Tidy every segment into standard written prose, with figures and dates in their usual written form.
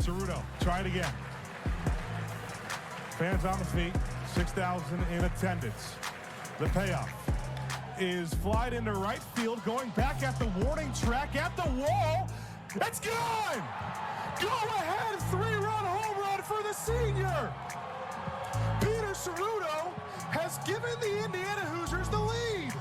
Ceruto, try it again. Fans on the feet, 6,000 in attendance. The payoff is flied into right field, going back at the warning track, at the wall. It's gone! Go ahead, 3-run home run for the senior. Peter Ceruto has given the Indiana Hoosiers the lead.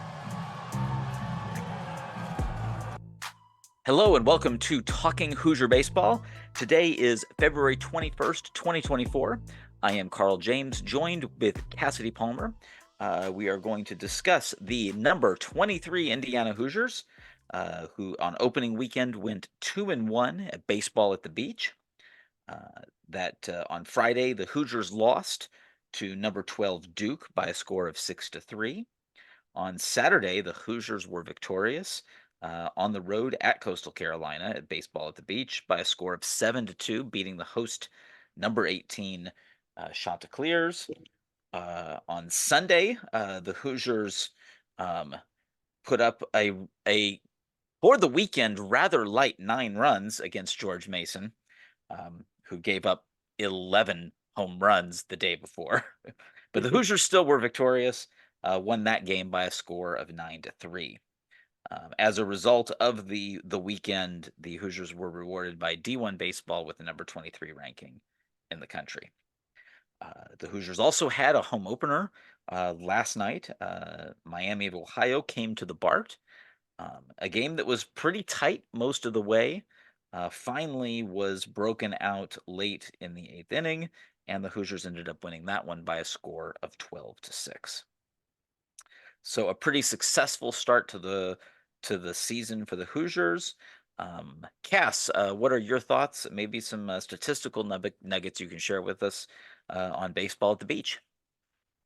Hello and welcome to Talking Hoosier Baseball. Today is February 21st, 2024. I am Carl James, joined with Cassidy Palmer. We are going to discuss the number 23 Indiana Hoosiers, who on opening weekend went 2-1 at baseball at the beach. On Friday, the Hoosiers lost to number 12 Duke by a score of 6-3. On Saturday, the Hoosiers were victorious on the road at Coastal Carolina at baseball at the beach by a score of 7-2, beating the host number 18 Chanticleers. On Sunday, the Hoosiers put up a for the weekend rather light 9 runs against George Mason, who gave up 11 home runs the day before. But the Hoosiers still were victorious, won that game by a score of 9-3. As a result of the weekend, the Hoosiers were rewarded by D1 baseball with the number 23 ranking in the country. The Hoosiers also had a home opener last night. Miami of Ohio came to the Bart. A game that was pretty tight most of the way. Finally was broken out late in the 8th inning, and the Hoosiers ended up winning that one by a score of 12-6. So a pretty successful start to the season for the Hoosiers. Cass, what are your thoughts? Maybe some statistical nuggets you can share with us on baseball at the beach.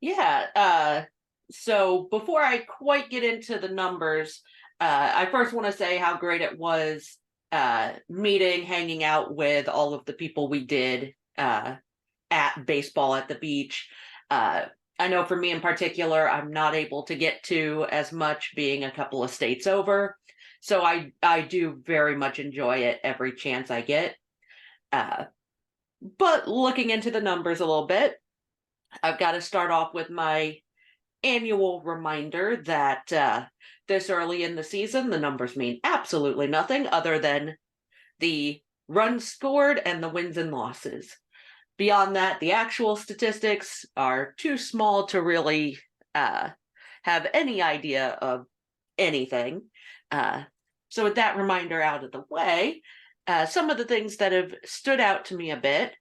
Yeah. So before I quite get into the numbers, I first want to say how great it was hanging out with all of the people we did at baseball at the beach. I know for me in particular, I'm not able to get to as much being a couple of states over. So I do very much enjoy it every chance I get. But looking into the numbers a little bit, I've got to start off with my annual reminder that this early in the season, the numbers mean absolutely nothing other than the runs scored and the wins and losses. Beyond that, the actual statistics are too small to really have any idea of anything. So with that reminder out of the way, some of the things that have stood out to me a bit,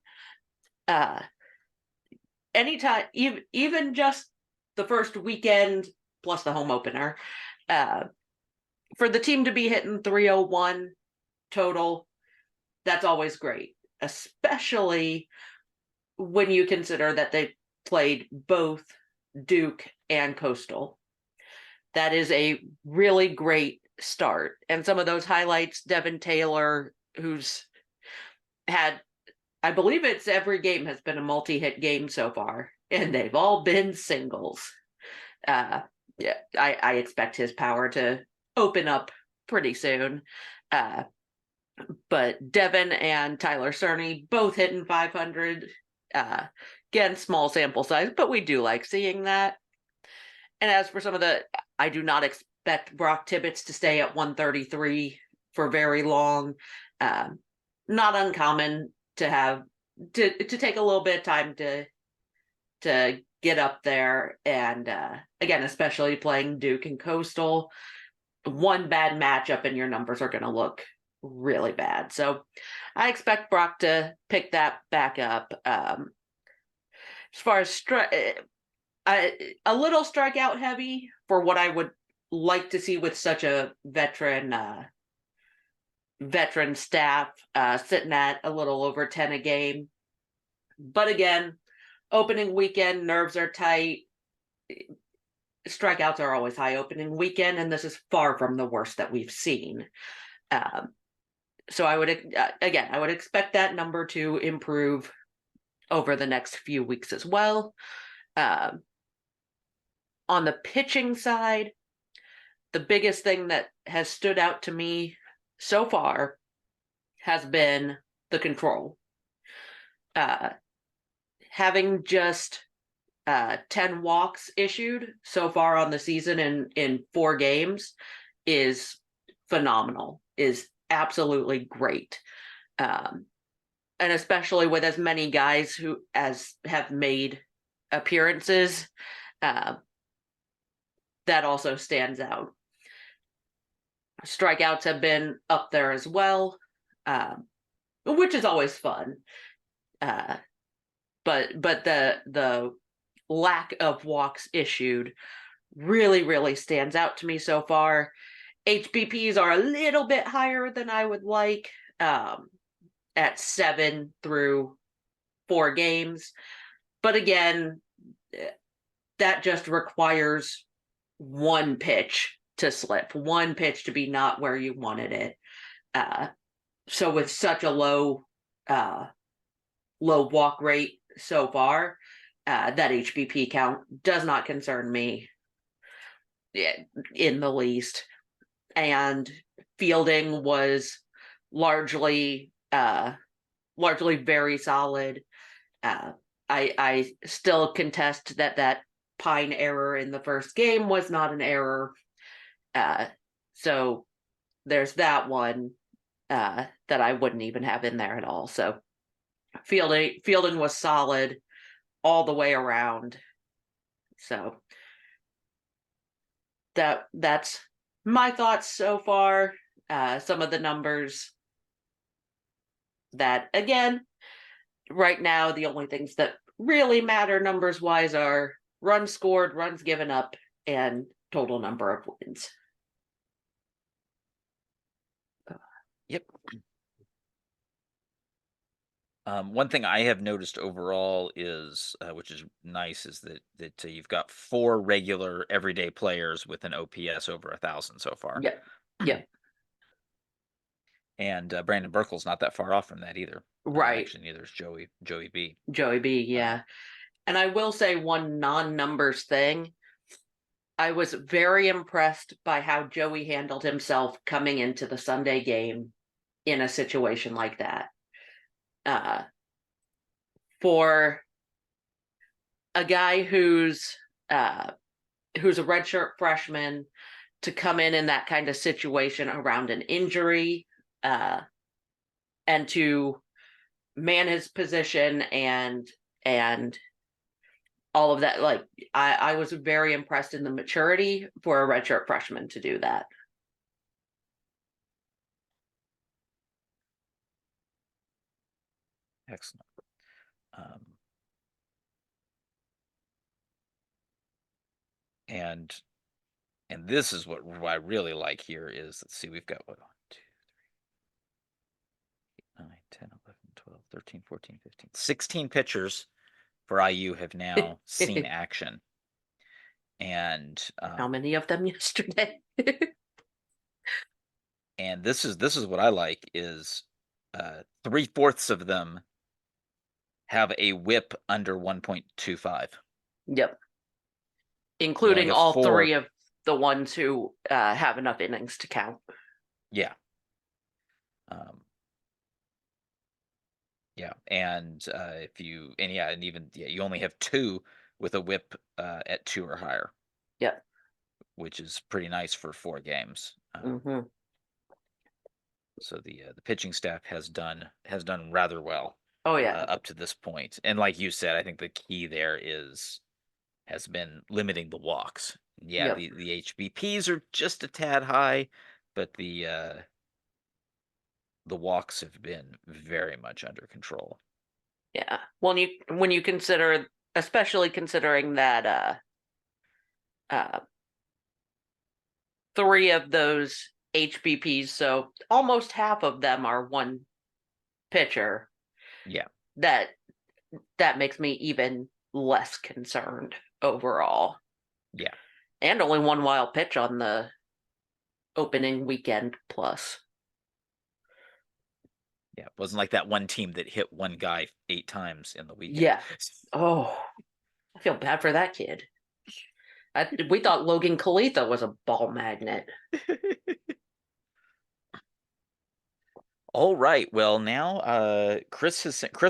anytime, even just the first weekend plus the home opener, for the team to be hitting 301 total, that's always great, especially when you consider that they played both Duke and Coastal. That is a really great start. And some of those highlights, Devin Taylor, who's had, I believe it's every game has been a multi-hit game so far, and they've all been singles. I expect his power to open up pretty soon. But Devin and Tyler Cerny both hitting 500. Again, small sample size, but we do like seeing that. And as for some of I do not expect Brock Tibbetts to stay at 133 for very long. Not uncommon to have to take a little bit of time to get up there. And again, especially playing Duke and Coastal, one bad matchup and your numbers are going to look really bad. So I expect Brock to pick that back up. As far as a little strikeout heavy for what I would like to see with such a veteran staff, sitting at a little over 10 a game. But again, opening weekend, nerves are tight. Strikeouts are always high opening weekend, and this is far from the worst that we've seen. So I would expect that number to improve over the next few weeks as well. On the pitching side, the biggest thing that has stood out to me so far has been the control. having just 10 walks issued so far on the season in 4 games is phenomenal, is absolutely great. And especially with as many guys who as have made appearances, that also stands out. Strikeouts have been up there as well, which is always fun. But the lack of walks issued really stands out to me so far. HBPs are a little bit higher than I would like, at 7 through 4 games. But again, that just requires one pitch to slip, one pitch to be not where you wanted it. So with such a low walk rate so far, that HBP count does not concern me in the least. And fielding was largely very solid. I still contest that Pine error in the first game was not an error. So there's that one that I wouldn't even have in there at all. So fielding was solid all the way around. So that's my thoughts so far. Some of the numbers that, again, right now, the only things that really matter numbers wise are runs scored, runs given up, and total number of wins. Yep. One thing I have noticed overall is, which is nice, is that you've got 4 regular everyday players with an OPS over 1,000 so far. Yep. And Brandon Burkle's not that far off from that either. Right. Actually, neither is Joey B. Joey B, yeah. And I will say one non-numbers thing. I was very impressed by how Joey handled himself coming into the Sunday game in a situation like that. For a guy who's a redshirt freshman to come in that kind of situation around an injury, and to man his position and all of that, like I was very impressed in the maturity for a redshirt freshman to do that. Excellent. And this is what I really like here is, let's see, we've got what, 1, 2, 3, 8, 9, 10, 11, 12, 13, 14, 15, 16 pitchers for IU have now seen action. And how many of them yesterday? And this is what I like is 3/4 of them have a whip under 1.25. Yep. Including all 4. 3 of the ones who have enough innings to count. Yeah. Yeah, and if you and even you only have 2 with a whip at 2 or higher. Yep. Which is pretty nice for 4 games. So the pitching staff has done rather well. Oh yeah. Up to this point, and like you said, I think the key there has been limiting the walks. Yeah, Yep. the HBPs are just a tad high, but the walks have been very much under control. Yeah. When you consider, especially considering that 3 of those HBPs, so almost half of them are one pitcher. Yeah. That makes me even less concerned overall. Yeah. And only one wild pitch on the opening weekend plus. Yeah, it wasn't like that one team that hit one guy 8 times in the weekend. Yeah. Oh, I feel bad for that kid. We thought Logan Kalitha was a ball magnet. All right. Well, now Chris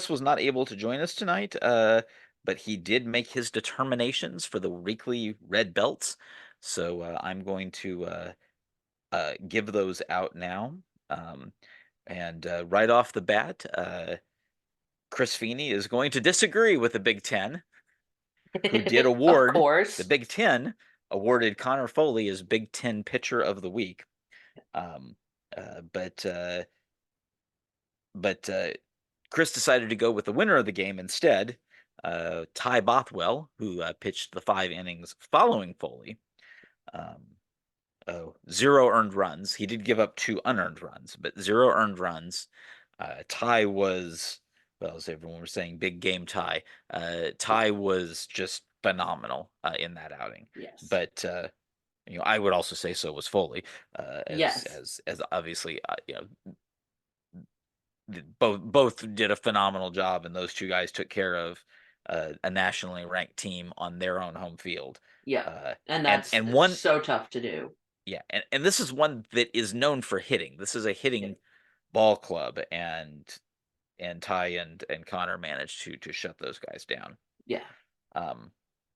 was not able to join us tonight, but he did make his determinations for the weekly red belts. So I'm going to give those out now. Um, and right off the bat, Chris Feeney is going to disagree with the Big Ten, who did Of award the course. Big Ten awarded Connor Foley as Big Ten Pitcher of the Week. Um, uh, but uh, but Chris decided to go with the winner of the game instead, Ty Bothwell, who pitched the 5 innings following Foley. Um, 0 earned runs. He did give up 2 unearned runs, but 0 earned runs. Ty was, well, as everyone was saying, big game Ty. Ty was just phenomenal in that outing. Yes. But I would also say so was Foley, Yes. as obviously, both did a phenomenal job, and those two guys took care of a nationally ranked team on their own home field. Yep. Uh, And and that's and one so tough to do. Yeah, and this is one that is known for hitting. This is a hitting Yep. ball club, and Ty and Connor managed to shut those guys down. Yeah. Um,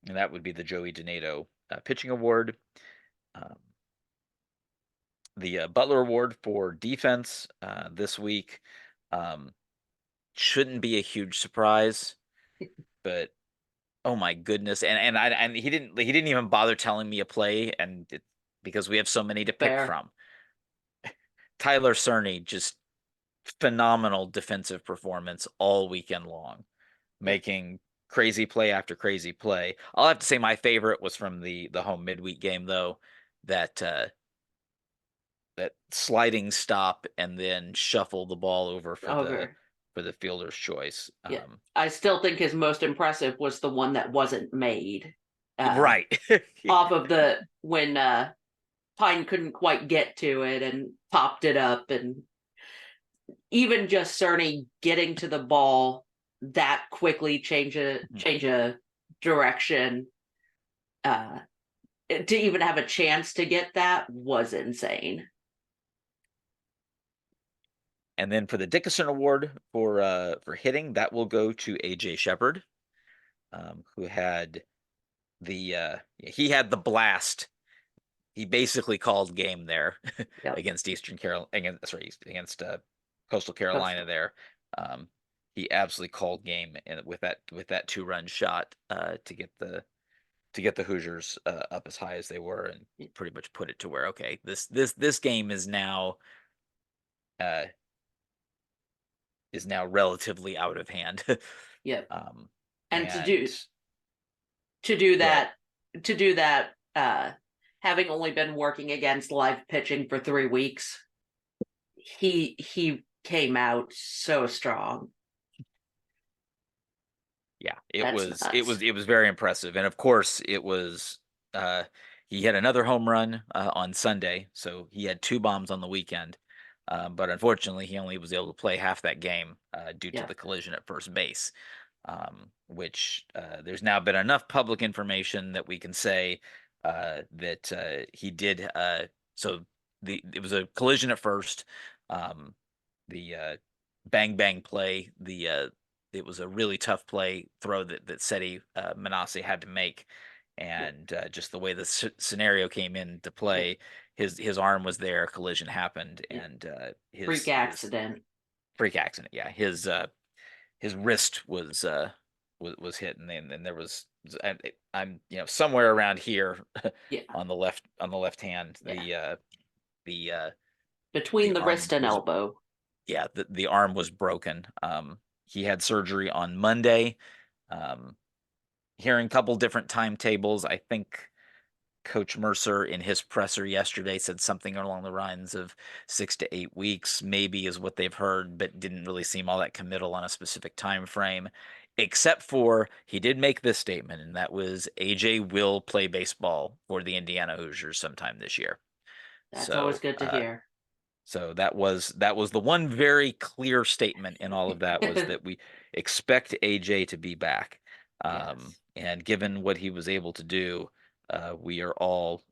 and that would be the Joey Donato pitching award. Um, the Butler Award for defense this week shouldn't be a huge surprise, but oh my goodness! And he didn't even bother telling me a play, because we have so many to pick Fair. from. Tyler Cerny, just phenomenal defensive performance all weekend long, Yep. making crazy play after crazy play. I'll have to say my favorite was from the home midweek game, though, that that sliding stop and then shuffle the ball over Over. for the fielder's choice. Yeah. I still think his most impressive was the one that wasn't made. Right. Off of the when Pine couldn't quite get to it and popped it up, and even just Cerny getting to the ball that quickly, change a direction, to even have a chance to get that was insane. And then for the Dickinson Award for hitting, that will go to AJ Shepard, who had he had the blast. He basically called game there Yep. against against Coastal Carolina there. He absolutely called game with that 2-run shot to get the Hoosiers up as high as they were, and pretty much put it to where, okay, this game is now relatively out of hand. Yep. And to Go do ahead. that, having only been working against live pitching for 3 weeks, he came out so strong. Yeah, That's nuts. it was very impressive, and of course he had another home run on Sunday, so he had 2 bombs on the weekend, but unfortunately he only was able to play half that game due to Yeah. the collision at first base, which there's now been enough public information that we can say that he did. So it was a collision at first. The bang bang play. It was a really tough play throw that Seti Manase had to make, and just the way the scenario came into play, his arm was there, collision happened, and Freak accident. freak accident. Yeah, his wrist was hit, and then there was I'm somewhere around here Yeah. on the left hand, Yeah. the Between the the arm wrist and was elbow. yeah, the arm was broken. He had surgery on Monday. Um, Hearing a couple different timetables. I think Coach Mercer in his presser yesterday said something along the lines of 6 to 8 weeks, maybe is what they've heard, but didn't really seem all that committal on a specific time frame. Except for he did make this statement, and that was AJ will play baseball for the Indiana Hoosiers sometime this year. That's always So good to hear. so that was the one very clear statement in all of that, was that we expect AJ to be back. Yes. And given what he was able to do, we are all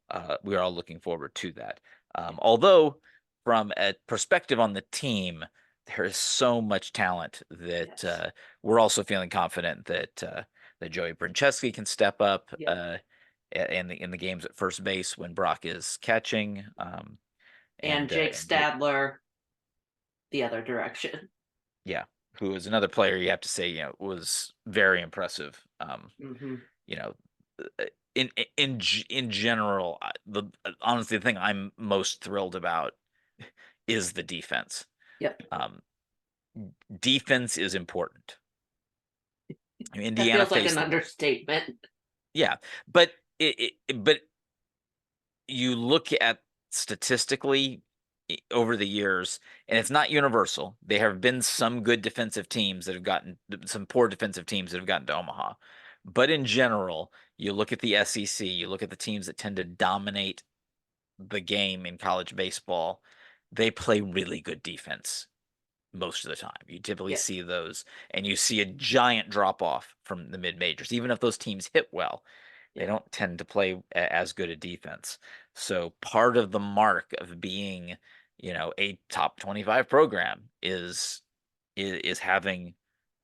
looking forward to that. Although from a perspective on the team, there is so much talent that Yes. we're also feeling confident that that Joey Brincheski can step up Yep. in the games at first base when Brock is catching, And Jake and Stadler the other direction. yeah, who is another player you have to say was very impressive. Hmm. You know, in general, the honestly the thing I'm most thrilled about is the defense. Yep. Um, Defense is important. That Indiana feels like an faced understatement. Yeah, but but you look at statistically over the years, and it's not universal. There have been some good defensive teams that have gotten some poor defensive teams that have gotten to Omaha. But in general, you look at the SEC, you look at the teams that tend to dominate the game in college baseball, they play really good defense most of the time. You typically Yeah. see those, and you see a giant drop off from the mid majors. Even if those teams hit well, they Yeah. don't tend to play as good a defense. So part of the mark of being, a top 25 program is having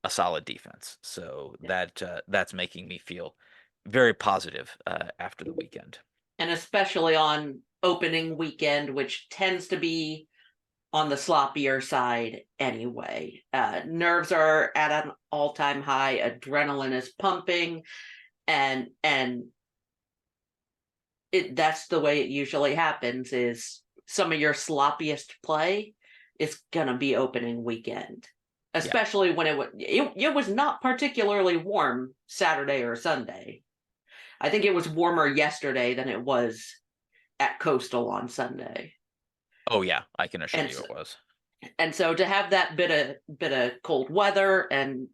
a solid defense. So Yeah. that's making me feel very positive after the weekend. And especially on opening weekend, which tends to be on the sloppier side anyway. Nerves are at an all-time high, adrenaline is pumping, and that's the way it usually happens. Is some of your sloppiest play is gonna be opening weekend, Yeah. especially when it was not particularly warm Saturday or Sunday. I think it was warmer yesterday than it was at Coastal on Sunday. Oh yeah, I can assure And you so, it was. and so to have that bit of cold weather and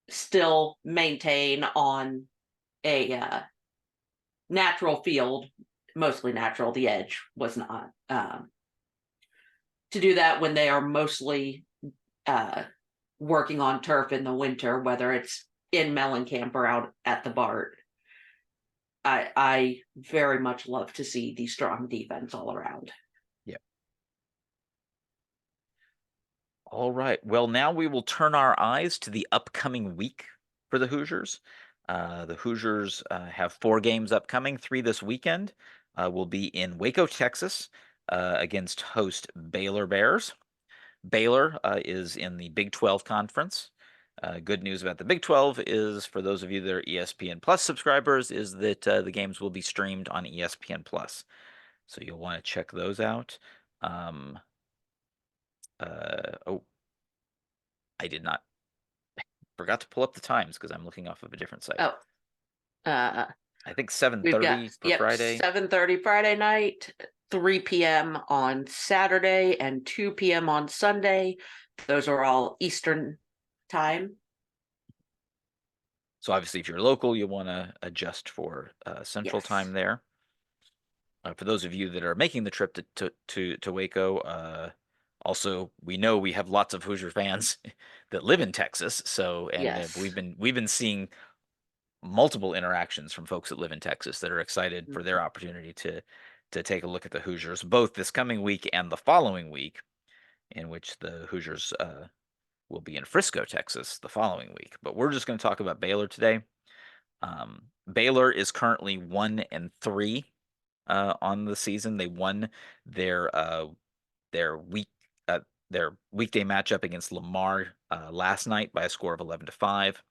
still maintain on a natural field, mostly natural, the edge was not, to do that when they are mostly uh, working on turf in the winter, whether it's in Mellencamp or out at the BART. I very much love to see the strong defense all around. Yeah. All right. Well, now we will turn our eyes to the upcoming week for the Hoosiers. The Hoosiers have 4 games upcoming. 3 this weekend. Will be in Waco, Texas, against host Baylor Bears. Baylor is in the Big 12 conference. Good news about the Big 12 is, for those of you that are ESPN Plus subscribers, is that the games will be streamed on ESPN Plus. So you'll want to check those out. Oh, I did not forgot to pull up the times because I'm looking off of a different site. Oh, uh, I think we've got 7:30 for Friday. 7:30 Friday night, 3 p.m. on Saturday, and 2 p.m. on Sunday. Those are all Eastern time. So obviously, if you're local, you'll want to adjust for Central Yes. Time there. For those of you that are making the trip to Waco, also we know we have lots of Hoosier fans that live in Texas. So and Yes. we've been seeing multiple interactions from folks that live in Texas that are excited for their Mhm. opportunity to take a look at the Hoosiers, both this coming week and the following week, in which the Hoosiers will be in Frisco, Texas, the following week. But we're just going to talk about Baylor today. Baylor is currently 1-3 on the season. They won their their week their weekday matchup against Lamar last night by a score of 11-5.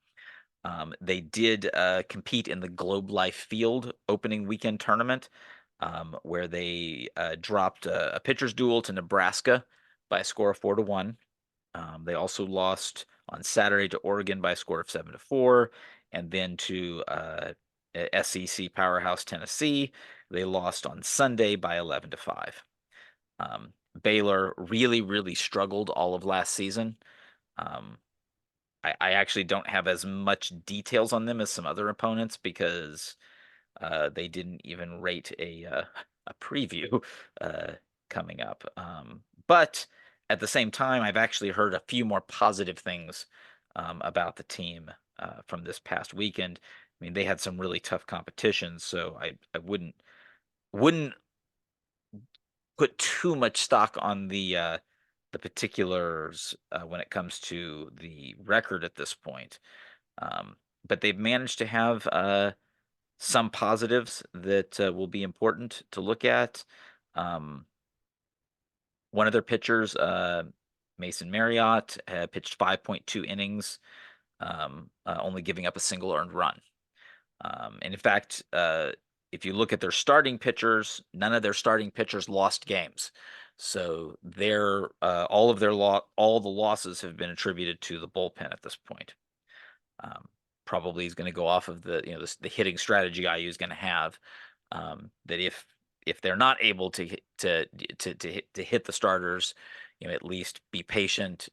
They did compete in the Globe Life Field opening weekend tournament, where they dropped a pitcher's duel to Nebraska by a score of 4-1. They also lost on Saturday to Oregon by a score of 7-4, and then to SEC powerhouse Tennessee. They lost on Sunday by 11-5. Baylor really, really struggled all of last season. Um, I actually don't have as much details on them as some other opponents because they didn't even rate a preview uh, coming up. But at the same time, I've actually heard a few more positive things about the team from this past weekend. I mean, they had some really tough competition, so I wouldn't put too much stock on the particulars when it comes to the record at this point. But they've managed to have some positives that will be important to look at. Um, One of their pitchers, Mason Marriott, pitched 5.2 innings, only giving up a single earned run. And in fact, if you look at their starting pitchers, none of their starting pitchers lost games. So their all of their all the losses have been attributed to the bullpen at this point. Probably is going to go off of the the hitting strategy IU is going to have. That if they're not able to hit the starters, at least be patient,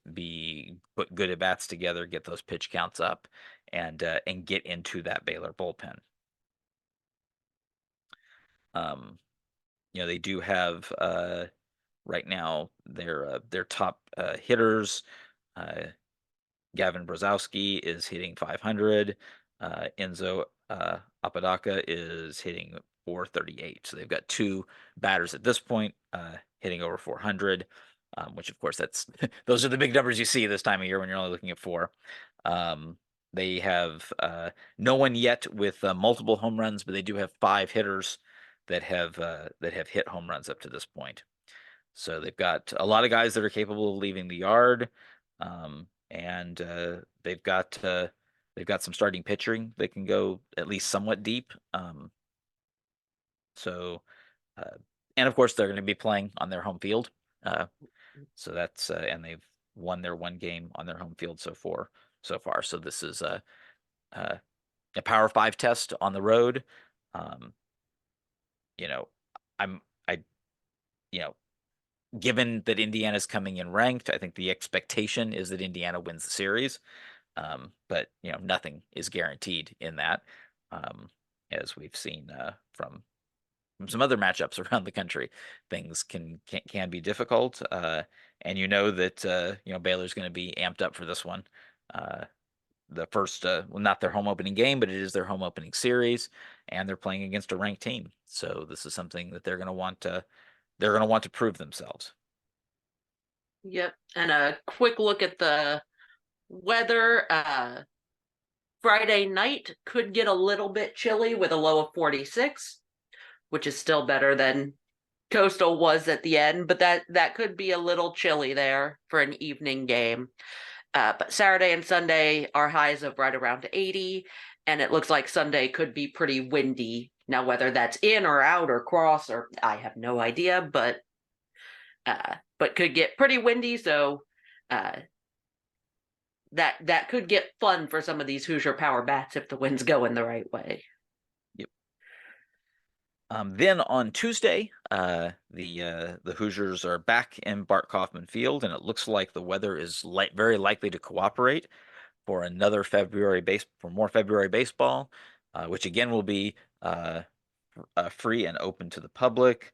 put good at bats together, get those pitch counts up, and get into that Baylor bullpen. They do have right now their top hitters. Gavin Brzezowski is hitting 500. Enzo Apodaca is hitting 438. So they've got two batters at this point hitting over 400, which of course those are the big numbers you see this time of year when you're only looking at four. They have no one yet with multiple home runs, but they do have 5 hitters that have hit home runs up to this point. So they've got a lot of guys that are capable of leaving the yard, and they've got some starting pitching that can go at least somewhat deep. So, and of course they're going to be playing on their home field. So that's and they've won their one game on their home field so far. So this is a Power 5 test on the road. I given that Indiana's coming in ranked, I think the expectation is that Indiana wins the series. But nothing is guaranteed in that, as we've seen from some other matchups around the country. Things can be difficult, and that Baylor's going to be amped up for this one. The first, well, not their home opening game, but it is their home opening series, and they're playing against a ranked team. So this is something that they're going to want to prove themselves. Yep. And a quick look at the weather. Friday night could get a little bit chilly with a low of 46, which is still better than Coastal was at the end, but that could be a little chilly there for an evening game. But Saturday and Sunday are highs of right around 80, and it looks like Sunday could be pretty windy. Now, whether that's in or out or cross, or I have no idea, but could get pretty windy. So that could get fun for some of these Hoosier power bats if the wind's going the right way. Yep. Then on Tuesday, the Hoosiers are back in Bart Kaufman Field, and it looks like the weather is very likely to cooperate for more February baseball, which again will be free and open to the public.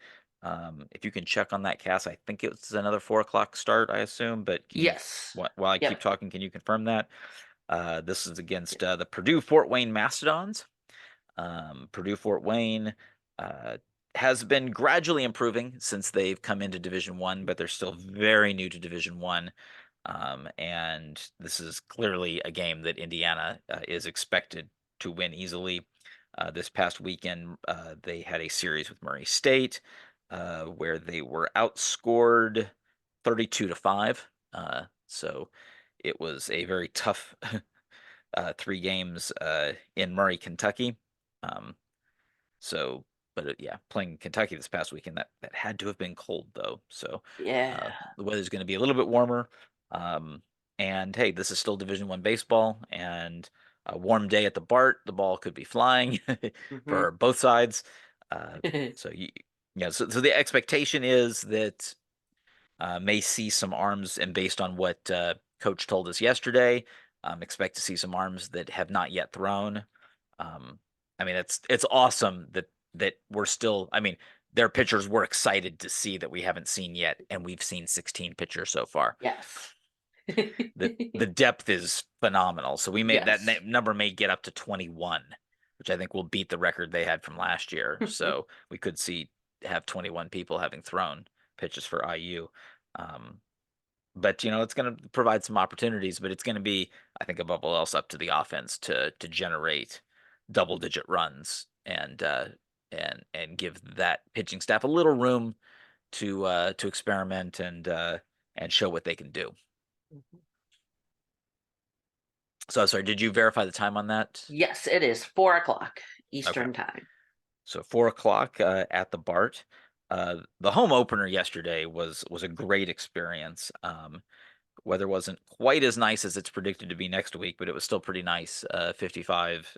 If you can check on that, Cass, I think it's another 4:00 start, I assume. But yes, while I keep talking, can you confirm that? This is against the Purdue Fort Wayne Mastodons. Purdue Fort Wayne has been gradually improving since they've come into Division I, but they're still very new to Division I. And this is clearly a game that Indiana is expected to win easily. This past weekend, they had a series with Murray State where they were outscored 32-5. So it was a very tough 3 games in Murray, Kentucky. But playing Kentucky this past weekend, that had to have been cold though. So yeah, the weather's going to be a little bit warmer. And hey, this is still Division I baseball, and a warm day at the Bart, the ball could be flying for both sides. So the expectation is that may see some arms, and based on what Coach told us yesterday, expect to see some arms that have not yet thrown. I mean, it's awesome that we're still. I mean, their pitchers were excited to see that we haven't seen yet, and we've seen 16 pitchers so far. Yes. The depth is phenomenal. So we made that number may get up to 21, which I think will beat the record they had from last year. So we could have 21 people having thrown pitches for IU. but it's going to provide some opportunities. But it's going to be, I think, above all else, up to the offense to generate double-digit runs and give that pitching staff a little room to experiment and show what they can do. Mhm. So sorry, did you verify the time on that? Yes, it is 4 o'clock Okay. Eastern time. So 4 o'clock at the Bart. The home opener yesterday was a great experience. Weather wasn't quite as nice as it's predicted to be next week, but it was still pretty nice. 55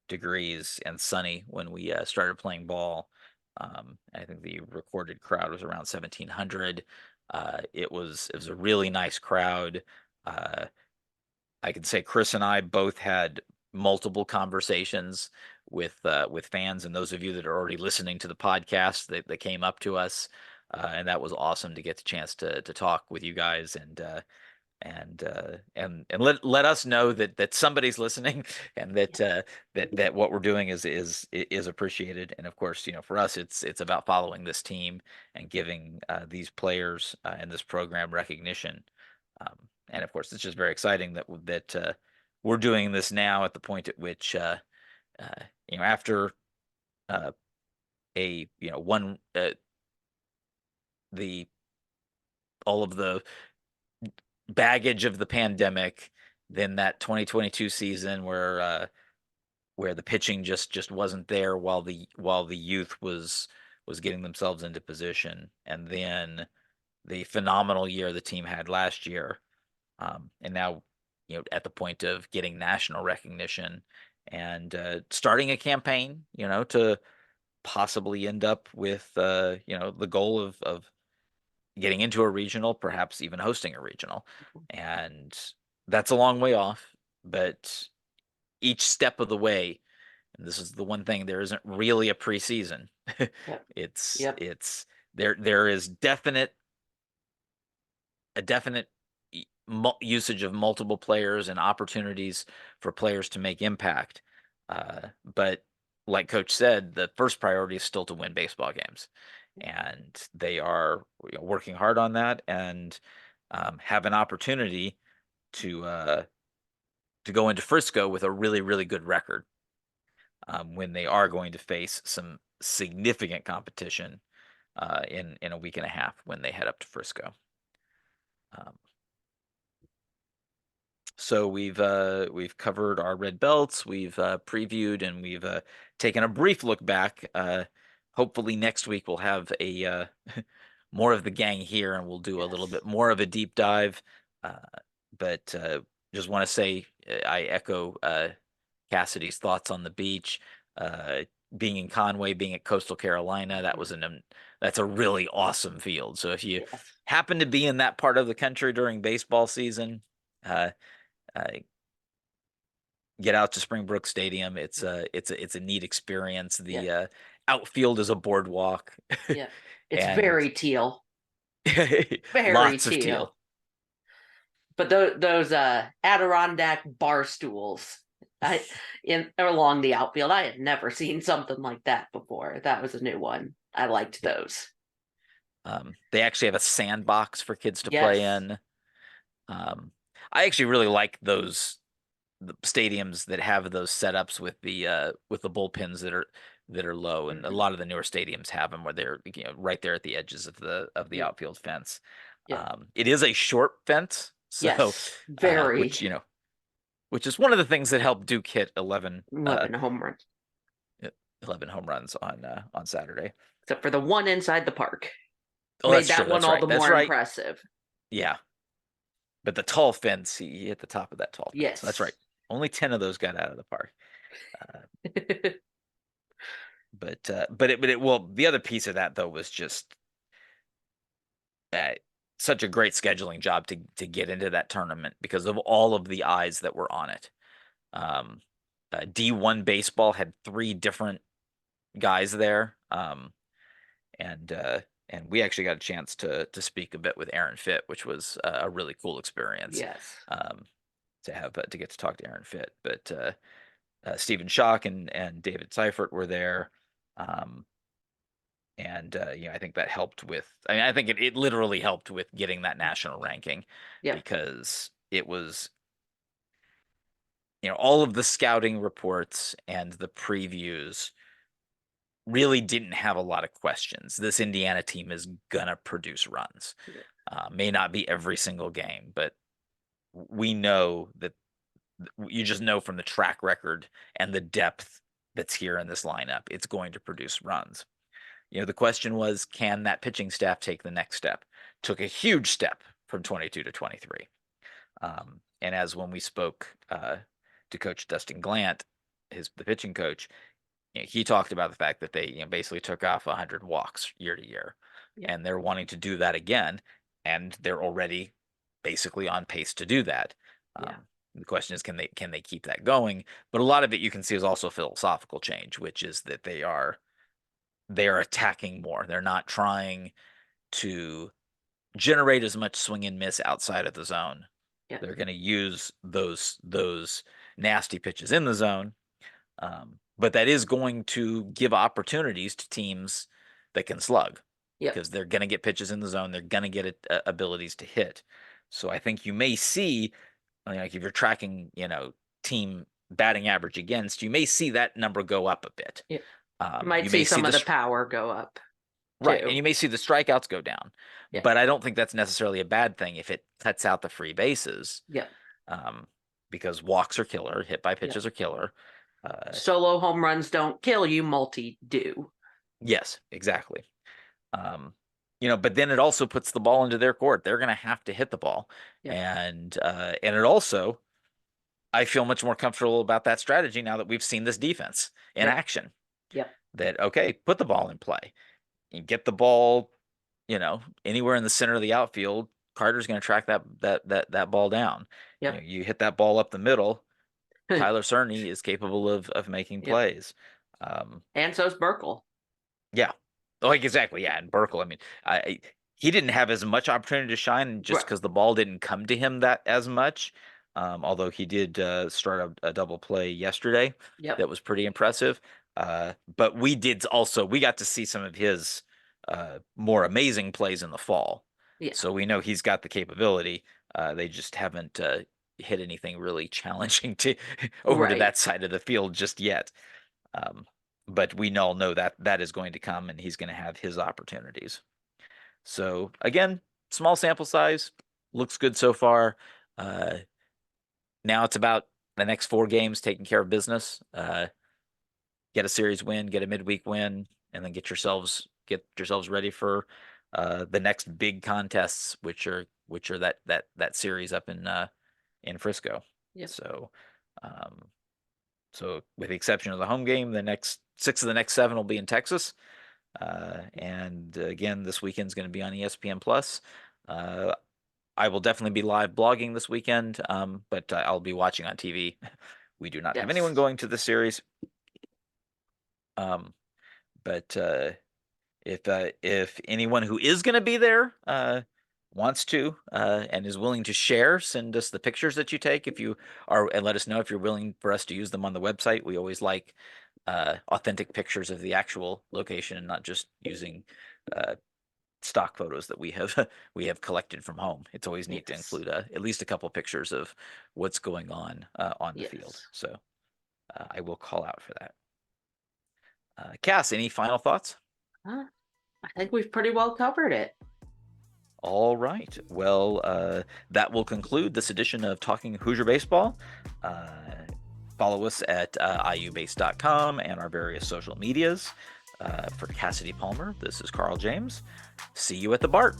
degrees and sunny when we started playing ball. I think the recorded crowd was around 1,700. It was a really nice crowd. Uh, I can say Chris and I both had multiple conversations with fans and those of you that are already listening to the podcast that came up to us, and that was awesome to get the chance to talk with you guys and let us know that somebody's listening and that what we're doing is appreciated. And of course, for us, it's about following this team and giving these players and this program recognition. And of course, it's just very exciting that we're doing this now at the point at which after uh, a one the all of the baggage of the pandemic, then that 2022 season where the pitching just wasn't there while the youth was getting themselves into position, and then the phenomenal year the team had last year, and now at the point of getting national recognition and starting a campaign, to possibly end up with the goal of getting into a regional, perhaps even hosting a regional. And that's a long way off, but each step of the way, and this is the one thing, there isn't really a preseason. Yep. it's Yep. it's there is a definite usage of multiple players and opportunities for players to make impact. But like Coach said, the first priority is still to win baseball games, and they are working hard on that and have an opportunity to go into Frisco with a really really good record when they are going to face some significant competition in a week and a half when they head up to Frisco. Um, So we've covered our red belts, we've previewed, and we've taken a brief look back. Hopefully next week we'll have a more of the gang here, and we'll do a little Yes. bit more of a deep dive. Uh, but just want to say I echo Cassidy's thoughts on the beach. Uh, Being in Conway, being at Coastal Carolina, that's a really awesome field. So if you Yes. happen to be in that part of the country during baseball season, uh, uh, get out to Springbrook Stadium. It's a neat experience. The Yep. outfield is a boardwalk, Yep. It's and very teal. Very lots of teal. teal. But those Adirondack bar stools in along the outfield, I had never seen something like that before. That was a new one. I liked those. They actually have a sandbox for kids to play Yes. in. I actually really like those the stadiums that have those setups with the bullpens that are low, and a Mhm. lot of the newer stadiums have them where they're right there at the edges of the Yep. outfield fence. Yep. It is a short fence, so Yes. which Very which is one of the things that helped Duke hit 11 home runs, 11 home runs on Saturday. except for the one inside the park. Oh, Made that's true. that one That's all right. the That's more right. impressive. Yeah, but the tall fence, he hit the top of that tall fence. That's right. Yes. Only 10 of those got out of the park. Uh, but well, the other piece of that though was just uh, such a great scheduling job to get into that tournament because of all of the eyes that were on it. Um, D1 baseball had three different guys there, and uh, and we actually got a chance to speak a bit with Aaron Fitt, which was a really cool experience. Yes. Um, to have to get to talk to Aaron Fitt, but Stephen Schock and David Seifert were there. Um, And I think that helped with. I mean, I think it literally helped with getting that national ranking Yep. because it was, all of the scouting reports and the previews really didn't have a lot of questions. This Indiana team is gonna produce runs. Yeah. May not be every single game, but we know that you just know from the track record and the depth that's here in this lineup, it's going to produce runs. The question was, can that pitching staff take the next step? Took a huge step from 22 to 23. And as when we spoke to Coach Dustin Glant, the pitching coach, he talked about the fact that they basically took off 100 walks year to year, Yeah. and they're wanting to do that again, and they're already basically on pace to do that. Yeah. The question is, can they keep that going? But a lot of it you can see is also philosophical change, which is that they are attacking more. They're not trying to generate as much swing and miss outside of the zone. Yeah. They're going to use those nasty pitches in the zone, but that is going to give opportunities to teams that can slug. Yep. Because they're going to get pitches in the zone. They're going to get abilities to hit. So I think you may see, like if you're tracking, team batting average against, you may see that number go up a bit. Yep. You might see some of the power go up. Right. too. And you may see the strikeouts go down. Yeah. But I don't think that's necessarily a bad thing if it cuts out the free bases. Yeah. Because walks are killer, hit by pitches are killer. Solo home runs don't kill you, multi do. Yes, exactly. But then it also puts the ball into their court. They're going to have to hit the ball. Yeah. And it also, I feel much more comfortable about that strategy now that we've seen this defense in action. Yep. That, okay, put the ball in play. You get the ball, anywhere in the center of the outfield. Carter's going to track that ball down. Yep. You hit that ball up the middle. Tyler Cerny is capable of making plays. And so's Burkle. Yeah. Like exactly. Yeah. And Burkle, I mean, he didn't have as much opportunity to shine just because the ball didn't come to him that as much. Although he did start a double play yesterday. Yep. That was pretty impressive. But we got to see some of his more amazing plays in the fall. Yeah. So we know he's got the capability. They just haven't hit anything really challenging to over to that side of the field just yet. But we all know that is going to come, and he's going to have his opportunities. So again, small sample size, looks good so far. Now it's about the next 4 games, taking care of business. Get a series win, get a midweek win, and then get yourselves ready for the next big contests, which are that series up in Frisco. Yep. So with the exception of the home game, the next 6 of the next 7 will be in Texas. And again, this weekend's going to be on ESPN Plus. I will definitely be live blogging this weekend, but I'll be watching on TV. We do not have anyone going to the series. But if anyone who is going to be there wants to and is willing to share, send us the pictures that you take and let us know if you're willing for us to use them on the website. We always like authentic pictures of the actual location and not just using stock photos that we have collected from home. It's always neat to include at least a couple pictures of what's going on the field. So I will call out for that. Cass, any final thoughts? I think we've pretty well covered it. All right. Well, that will conclude this edition of Talking Hoosier Baseball. Follow us at iubase.com and our various social medias. For Cassidy Palmer, this is Carl James. See you at the BART.